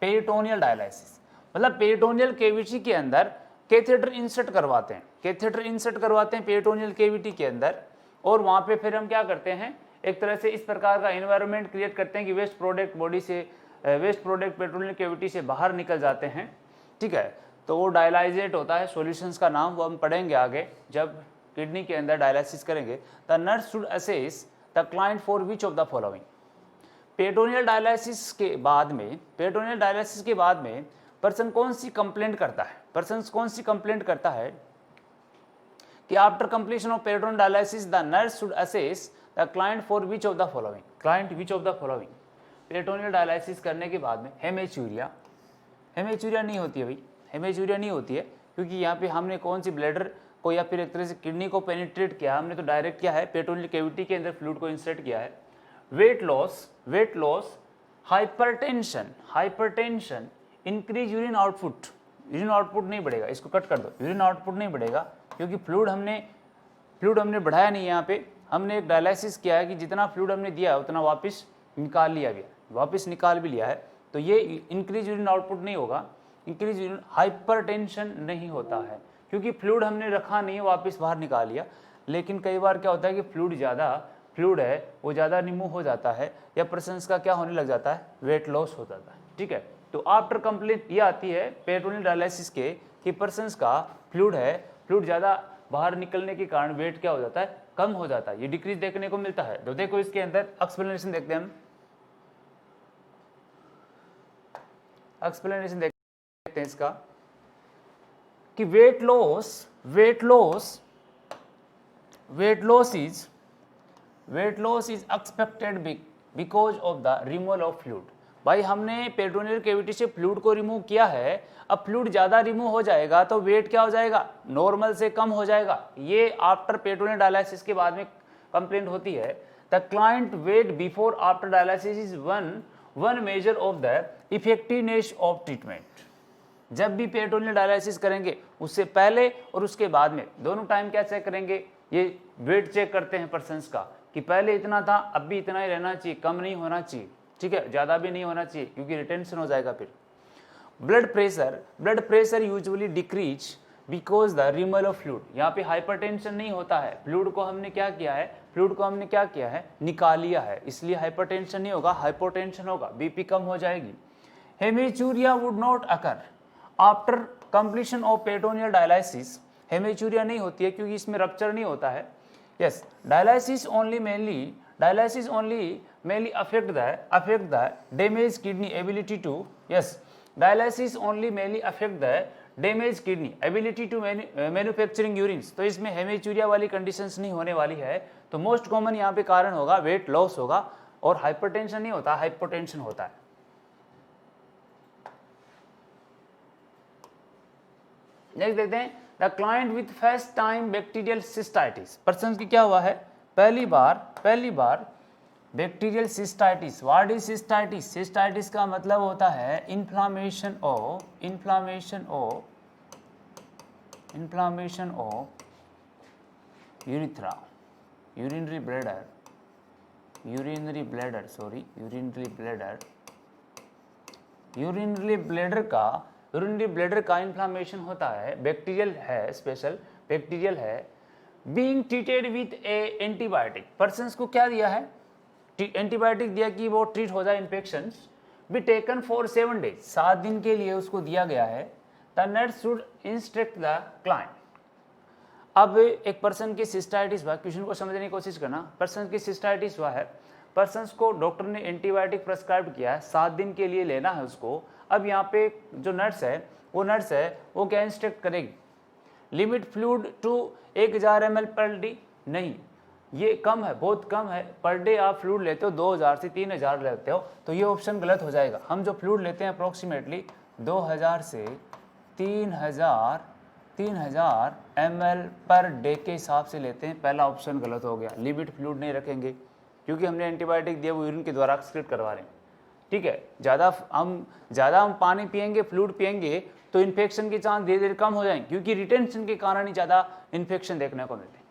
पेरिटोनियल डायलाइसिस, मतलब पेरिटोनियल कैविटी के अंदर कैथेटर इंसर्ट करवाते हैं पेरिटोनियल कैविटी के अंदर, और वहाँ पे फिर हम क्या करते हैं, एक तरह से इस प्रकार का एनवायरनमेंट क्रिएट करते हैं कि वेस्ट प्रोडक्ट पेरिटोनियल कैविटी से बाहर निकल जाते हैं, ठीक है। तो वो डायलाइजेट होता है, सॉल्यूशंस का नाम वो हम पढ़ेंगे आगे जब किडनी के अंदर डायलिसिस करेंगे। The nurse should assess the client for which of the following. Peritoneal dialysis के बाद में पर्सन कौन सी कंप्लेंट करता है, कि after completion of peritoneal dialysis the nurse should assess the client for which of the following. Peritoneal dialysis करने के बाद में हेमेचूरिया नहीं होती है भाई, हेमेचूरिया नहीं होती है, क्योंकि यहाँ पे हमने कौन सी ब्लैडर को या फिर एक तरह से किडनी को पेनिट्रेट किया, हमने तो डायरेक्ट किया है, पेरिटोनियल कैविटी के अंदर फ्लूइड को इंसर्ट किया है। Weight loss, hypertension, increase urine output नहीं बढ़ेगा, इसको कट कर दो, यूरिन आउटपुट नहीं बढ़ेगा, क्योंकि फ्लूइड हमने बढ़ाया नहीं है। यहाँ पे हमने एक डायलिसिस किया है कि जितना फ्लूइड हमने दिया उतना वापस निकाल भी लिया है, तो ये इंक्रीज यूरिन आउटपुट नहीं होगा, इंक्रीज यूरिन हाइपरटेंशन नहीं होता है, क्योंकि फ्लूइड हमने रखा नहीं है, वापस बाहर निकाल लिया। लेकिन कई बार क्या होता है कि फ्लूइड है वो ज़्यादा रिमूव हो जाता है, या पर्सन का क्या होने लग जाता है, वेट लॉस हो जाता है, ठीक है। तो आफ्टर कंप्लीट ये आती है पेरिटोनियल डायलिसिस के कि पर्सन का फ्लूइड ज़्यादा बाहर निकलने के कारण वेट क्या हो जाता है, कम हो जाता है, ये डिक्रीज देखने को मिलता है। तो देखो इसके अंदर एक्सप्लेनेशन देखते हैं इसका कि weight loss is expected because of the removal of fluid. भाई हमने पेरिटोनियल कैविटी से फ्लूइड को रिमूव किया है, अब फ्लूइड ज़्यादा रिमूव हो जाएगा तो वेट क्या हो जाएगा, नॉर्मल से कम हो जाएगा। ये आफ्टर पेरिटोनियल डायलिसिस के बाद में कंप्लेंट होती है। The client weight before after dialysis is one measure of the effectiveness of treatment. जब भी पेरिटोनियल डायलिसिस करेंगे उससे पहले और उसके बाद में दोनों टाइम क्या चेक करेंगे, ये वेट चेक करते हैं पर्सन्स का कि पहले इतना था अब भी इतना ही रहना चाहिए, कम नहीं होना चाहिए, ठीक है, ज़्यादा भी नहीं होना चाहिए क्योंकि रिटेंशन हो जाएगा। फिर blood pressure usually decrease because the removal of fluid. यहाँ पे हाइपरटेंशन नहीं होता है, फ्लूइड को हमने क्या किया है, निकाल लिया है, इसलिए हाइपरटेंशन नहीं होगा, हाइपोटेंशन होगा, बीपी कम हो जाएगी। Haematuria would not occur after completion of peritoneal dialysis. Haematuria नहीं होती है क्योंकि इसमें रप्चर नहीं होता है। Yes, dialysis only mainly affect the damaged kidney ability to manufacturing urines। तो इसमें हेमेचूरिया वाली कंडीशंस नहीं होने वाली है, तो मोस्ट कॉमन यहाँ पे कारण होगा वेट लॉस होगा, और हाइपरटेंशन नहीं होता, हाइपोटेंशन होता है। नेक्स्ट देखते हैं, the client with first time bacterial cystitis, person की क्या हुआ है, पहली बार bacterial cystitis. What is cystitis? Cystitis का मतलब होता है inflammation of urethra, urinary bladder का इन्फ्लामेशन होता है, बैक्टीरियल है, स्पेशल बैक्टीरियल है। Being treated with a antibiotic, person को क्या दिया है, एंटीबायोटिक दिया कि वो ट्रीट हो जाए infection, be taken for 7 days, 7 दिन के लिए उसको दिया गया है। The nurse should instruct the client. अब एक पर्सन की सिस्टाइटिस हुआ, क्वेश्चन को समझने की कोशिश करना, पर्सन की सिस्टाइटिस हुआ है, पर्सन को डॉक्टर ने एंटीबायोटिक प्रेस्क्राइब किया है, 7 दिन के लिए लेना है उसको। अब यहाँ पे जो नर्स है वो क्या इंस्ट्रक्ट करेगी, limit fluid to 1000 ml per day, नहीं ये कम है, बहुत कम है, पर डे आप फ्लूइड लेते हो 2000 से 3000 लेते हो, तो ये ऑप्शन गलत हो जाएगा। हम जो फ्लूइड लेते हैं अप्रोक्सीमेटली 2000 से 3000 ml पर डे के हिसाब से लेते हैं, पहला ऑप्शन गलत हो गया। लिमिट फ्लूइड नहीं रखेंगे क्योंकि हमने एंटीबायोटिक दिया वो यूरिन के द्वारा एक्सक्रीट करवा रहे हैं, ठीक है। ज़्यादा हम पानी पिएंगे, फ्लूइड पिएंगे तो इन्फेक्शन के चांस धीरे धीरे कम हो जाएंगे, क्योंकि रिटेंशन के कारण ही ज़्यादा इन्फेक्शन देखने को मिलते हैं।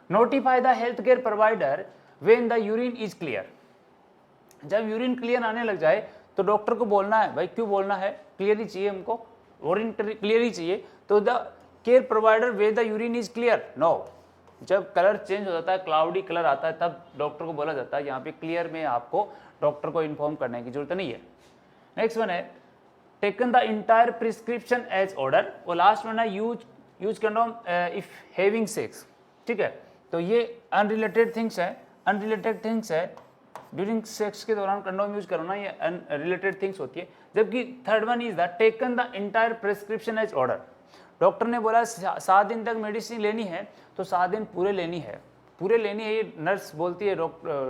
Notify the health care provider when the urine is clear, जब यूरिन क्लियर आने लग जाए तो डॉक्टर को बोलना है, भाई क्यों बोलना है, क्लियर ही चाहिए हमको, यूरिन क्लियर ही चाहिए, तो the care provider way the urine is clear, no. जब कलर चेंज हो जाता है, क्लाउडी कलर आता है, तब डॉक्टर को बोला जाता है यहाँ पे क्लियर में आपको डॉक्टर को इन्फॉर्म करने की जरूरत नहीं है। नेक्स्ट वन है taken the entire prescription as order, और लास्ट वन है use condom if having sex, ठीक है। तो ये अनरिलेटेड थिंग्स है, ड्यूरिंग सेक्स के दौरान कंडोम यूज करना, ये अनरिलेटेड थिंग्स होती है। जबकि third one is the taken the entire prescription as order, doctor ने बोला 7 दिन तक मेडिसिन लेनी है तो 7 दिन पूरे लेनी है। ये नर्स बोलती है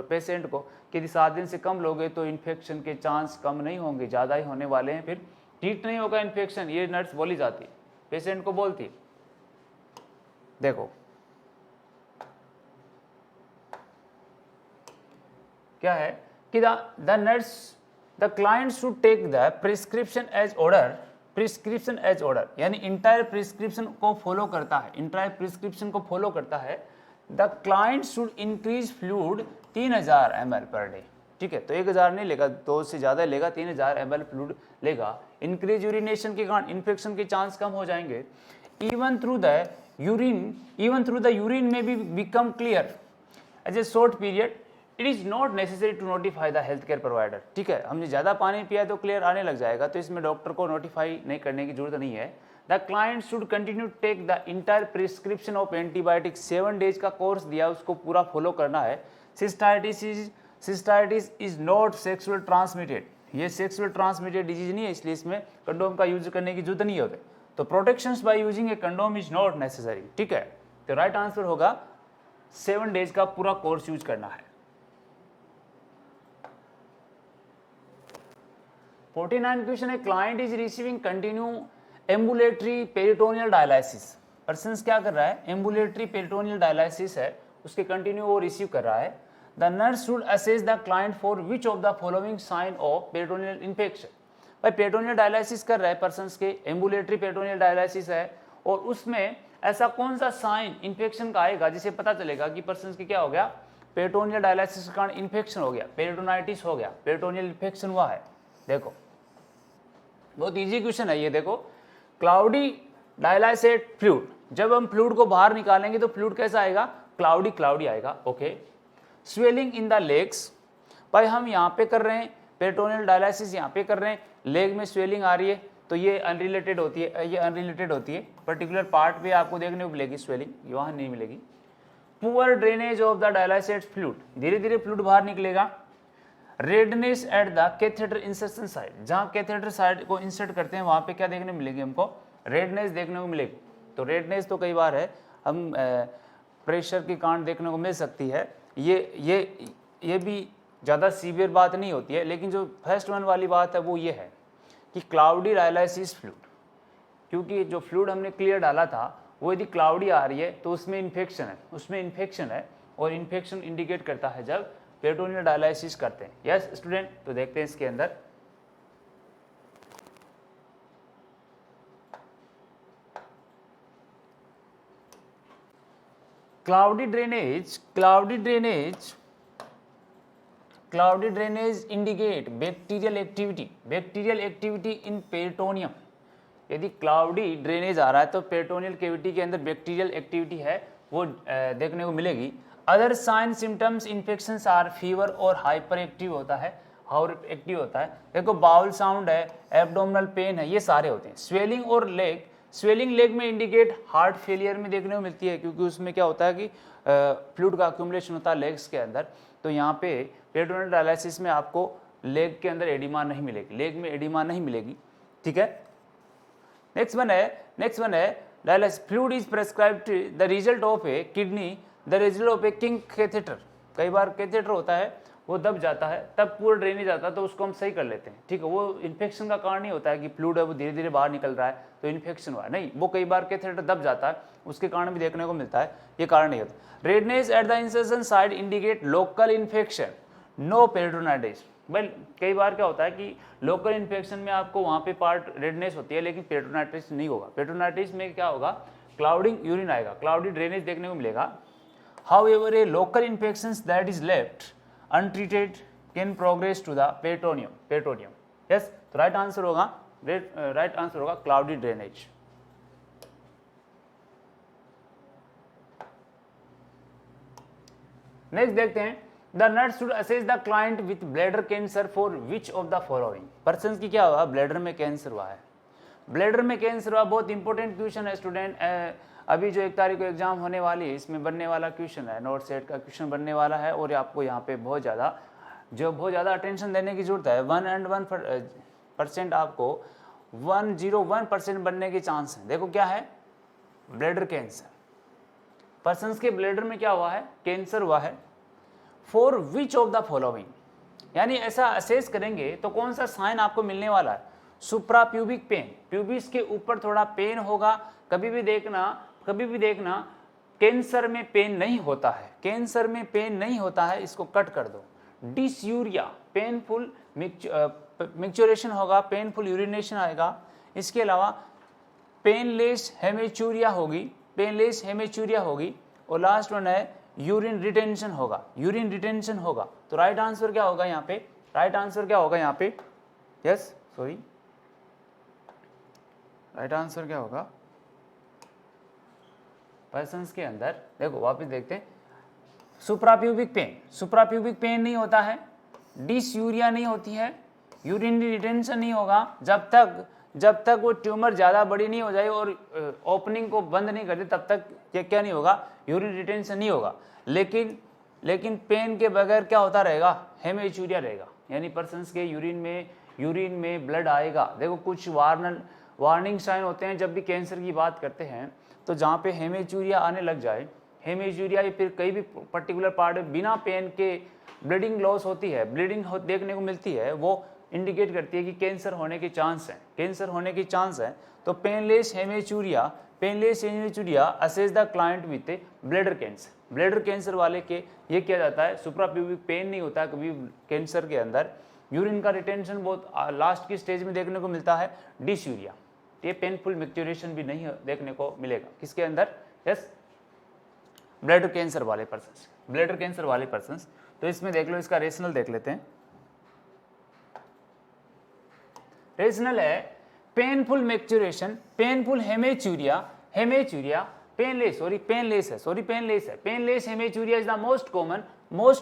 पेशेंट को कि यदि 7 दिन से कम लोगे तो इन्फेक्शन के चांस कम नहीं होंगे, ज़्यादा ही होने वाले हैं, फिर ठीक नहीं होगा इन्फेक्शन, ये नर्स बोली जाती है, पेशेंट को बोलती है। देखो क्या है कि the client should take the prescription as order, यानी इंटायर प्रिस्क्रिप्शन को फॉलो करता है, the client should increase fluid 3000 ml per day, ठीक है। तो 1000 नहीं लेगा, 2 से ज़्यादा लेगा, 3000 ml फ्लूइड लेगा। इंक्रीज यूरिनेशन के कारण इन्फेक्शन के चांस कम हो जाएंगे। इवन थ्रू द यूरिन में भी become clear as a short period, it is not necessary to notify the health care provider, ठीक है। हमने ज़्यादा पानी पिया तो क्लियर आने लग जाएगा, तो इसमें डॉक्टर को नोटिफाई नहीं करने की जरूरत नहीं है। The client should continue take the entire prescription of antibiotic, 7 days का कोर्स दिया उसको पूरा फॉलो करना है। Cystitis is not sexual transmitted, ये सेक्सुअल ट्रांसमिटेड डिजीज नहीं है, इसलिए इसमें कंडोम का यूज करने की जरूरत नहीं होती। तो protections by using A condom is not necessary, ठीक है। तो राइट आंसर होगा 7 days का पूरा कोर्स यूज करना है। 49 क्वेश्चन है, client is receiving continue ambulatory peritoneal dialysis, person क्या कर रहा है, एम्बुलेटरी पेरिटोनियल डायलिसिस है, उसके कंटिन्यू वो रिसीव कर रहा है। The nurse should assess the client for which of the following sign of peritoneal infection, भाई पेरिटोनियल डायलिसिस कर रहा है पर्सन के, एम्बुलेटरी पेरिटोनियल डायलिसिस है, और उसमें ऐसा कौन सा साइन इन्फेक्शन का आएगा जिसे पता चलेगा कि पर्सन की क्या हो गया, पेरिटोनियल डायलिसिस के कारण इन्फेक्शन हो गया, पेरिटोनाइटिस हो गया, पेरिटोनियल इन्फेक्शन हुआ है। देखो बहुत इजी क्वेश्चन है ये, देखो क्लाउडी डायलाइसेट फ्लूइड, जब हम फ्लूइड को बाहर निकालेंगे तो फ्लूइड कैसा आएगा, क्लाउडी आएगा, okay. Swelling in the legs, भाई हम यहाँ पे कर रहे हैं पेरिटोनियल डायलिसिस, यहाँ पे कर रहे हैं, लेग में स्वेलिंग आ रही है, तो ये अनरिलेटेड होती है, पर्टिकुलर पार्ट पे आपको देखने को मिलेगी स्वेलिंग, वहाँ नहीं मिलेगी। Poor drainage of the डायलाइसेट fluid, धीरे धीरे फ्लूइड बाहर निकलेगा। Redness at the catheter insertion side, जहाँ कैथेटर साइड को इंसर्ट करते हैं वहाँ पे क्या देखने मिलेगी हमको, रेडनेस देखने को मिलेगी। तो रेडनेस तो कई बार है, हम प्रेशर की कांड देखने को मिल सकती है। ये भी ज़्यादा सीवियर बात नहीं होती है, लेकिन जो फर्स्ट वन वाली बात है वो ये है कि क्लाउडी डायलिसिस फ्लूइड, क्योंकि जो फ्लूइड हमने क्लियर डाला था वो यदि क्लाउडी आ रही है तो उसमें इन्फेक्शन है और इन्फेक्शन इंडिकेट करता है जब पेरिटोनियल डायलिसिस करते हैं। यस स्टूडेंट, तो देखते हैं इसके अंदर। Cloudy drainage indicate bacterial activity in peritoneum. यदि क्लाउडी ड्रेनेज आ रहा है तो पेरिटोनियल कैविटी के अंदर बैक्टीरियल एक्टिविटी है वो देखने को मिलेगी। Other sign symptoms infections are fever और हाइपर एक्टिव होता है। देखो बाउल साउंड है, एब्डोमिनल पेन है, ये सारे होते हैं। स्वेलिंग लेग में इंडिकेट हार्ट फेलियर में देखने को मिलती है, क्योंकि उसमें क्या होता है कि फ्लूइड का अक्यूमुलेशन होता है लेग्स के अंदर। तो यहाँ पे पेरिटोनियल डायलिसिस में आपको लेग के अंदर एडिमा नहीं मिलेगी, लेग में एडिमा नहीं मिलेगी। ठीक है, नेक्स्ट वन है dialysis fluid is prescribed the result of A kidney the result of a king catheter. कई बार कैथेटर होता है वो दब जाता है, तब पूरा ड्रेनेज आता है तो उसको हम सही कर लेते हैं। ठीक है, वो इन्फेक्शन का कारण नहीं होता है कि फ्लूइड है वो धीरे धीरे बाहर निकल रहा है तो इन्फेक्शन हुआ है, नहीं, वो कई बार कैथेटर दब जाता है उसके कारण भी देखने को मिलता है, ये कारण नहीं होता। Redness at the insertion side indicate local infection, no peritonitis. भाई कई बार क्या होता है कि लोकल इन्फेक्शन में आपको वहाँ पे पार्ट रेडनेस होती है लेकिन पेरिटोनाइटिस नहीं होगा। पेरिटोनाइटिस में क्या होगा, क्लाउडिंग यूरिन आएगा, क्लाउडी ड्रेनेज देखने को मिलेगा। However A local infection that is left untreated can progress to the peritoneum. Yes, तो राइट आंसर होगा क्लाउडी ड्रेनेज। नेक्स्ट देखते हैं, the nurse should assess the client with bladder cancer for which of the following. Person की क्या हुआ, bladder में cancer हुआ है। ब्लैडर में कैंसर हुआ, बहुत इंपॉर्टेंट क्वेश्चन है स्टूडेंट। अभी जो 1 तारीख को एग्जाम होने वाली है इसमें बनने वाला क्वेश्चन है, नोट सेट का क्वेश्चन बनने वाला है और आपको यहाँ पे बहुत ज़्यादा अटेंशन देने की जरूरत है। 101% आपको 101% बनने के चांस हैं। देखो क्या है, ब्लैडर कैंसर, पर्सन्स के ब्लैडर में क्या हुआ है, कैंसर हुआ है। For which of the following, यानी ऐसा असेस करेंगे तो कौन सा साइन आपको मिलने वाला है। सुप्रा प्यूबिक पेन, प्यूबिस के ऊपर थोड़ा पेन होगा। कभी भी देखना कैंसर में पेन नहीं होता है, इसको कट कर दो। डिसयूरिया, पेनफुल मिक्चुरेशन होगा, पेनफुल यूरिनेशन आएगा। इसके अलावा पेनलेस हेमेचूरिया होगी और लास्ट वन है यूरिन रिटेंशन होगा। तो राइट आंसर क्या होगा यहाँ पे, यस सॉरी, राइट आंसर क्या होगा पर्सन्स के अंदर। देखो वापस देखते हैं, सुप्राप्यूबिक पेन नहीं होता है, डिसयूरिया नहीं होती है, यूरिन रिटेंशन नहीं होगा जब तक वो ट्यूमर ज़्यादा बड़ी नहीं हो जाए और ओपनिंग को बंद नहीं कर दे तब तक ये क्या नहीं होगा, यूरिन रिटेंशन नहीं होगा। लेकिन पेन के बगैर क्या होता रहेगा, हेमेचूरिया रहेगा, यानी पर्सन्स के यूरिन में ब्लड आएगा। देखो कुछ वार्निंग साइन होते हैं जब भी कैंसर की बात करते हैं, तो जहाँ पे हेमेचूरिया आने लग जाए, हेमेचूरिया या फिर कई भी पर्टिकुलर पार्ट बिना पेन के ब्लीडिंग लॉस होती है, देखने को मिलती है, वो इंडिकेट करती है कि कैंसर होने के चांस है। तो painless haematuria assess the client with bladder cancer वाले के ये किया जाता है। सुप्राप्यूबिक पेन नहीं होता कभी कैंसर के अंदर, यूरिन का रिटेंशन बहुत लास्ट की स्टेज में देखने को मिलता है। डिसयूरिया, ये पेनफुल मिक्चुरेशन भी नहीं देखने को मिलेगा किसके अंदर, यस ब्लैडर कैंसर वाले पर्सन्स। तो इसमें देख लो, इसका रेशनल देख लेते हैं। रेशनल है painful micturition, painful haematuria, painless haematuria is the most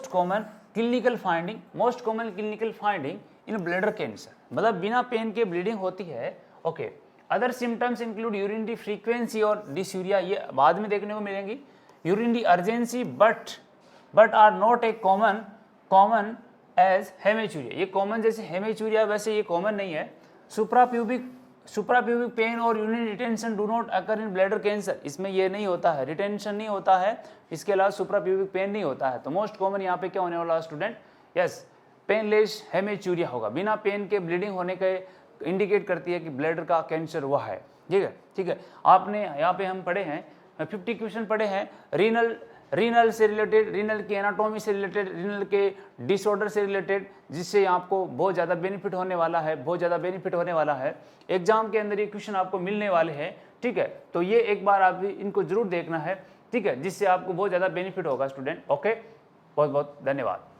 common clinical finding in bladder cancer, मतलब बिना पेन के ब्लीडिंग होती है। Okay, other symptoms include urinary frequency और डिसयूरिया, ये बाद में देखने को मिलेंगी। Urinary urgency but are not a common as haematuria, ये कॉमन जैसे हेमेचूरिया वैसे ये कॉमन नहीं है। सुप्राप्यूबिक सुप्राप्यूबिक पेन और urine retention do not occur in bladder cancer, इसमें ये नहीं होता है, रिटेंशन नहीं होता है, इसके अलावा सुप्राप्यूबिक पेन नहीं होता है। तो मोस्ट कॉमन यहाँ पे क्या होने वाला स्टूडेंट, यस पेनलेस हेमेचूरिया होगा, बिना पेन के ब्लीडिंग होने के इंडिकेट करती है कि ब्लैडर का कैंसर हुआ है। ठीक है। आपने यहाँ पे हम पढ़े हैं 50 क्वेश्चन पढ़े हैं रीनल से रिलेटेड, रीनल की एनाटॉमी से रिलेटेड, रीनल के डिसऑर्डर से रिलेटेड, जिससे आपको बहुत ज़्यादा बेनिफिट होने वाला है, एग्जाम के अंदर ये क्वेश्चन आपको मिलने वाले हैं। ठीक है, तो ये एक बार आप इनको जरूर देखना है, ठीक है, जिससे आपको बहुत ज़्यादा बेनिफिट होगा स्टूडेंट। ओके, बहुत बहुत धन्यवाद।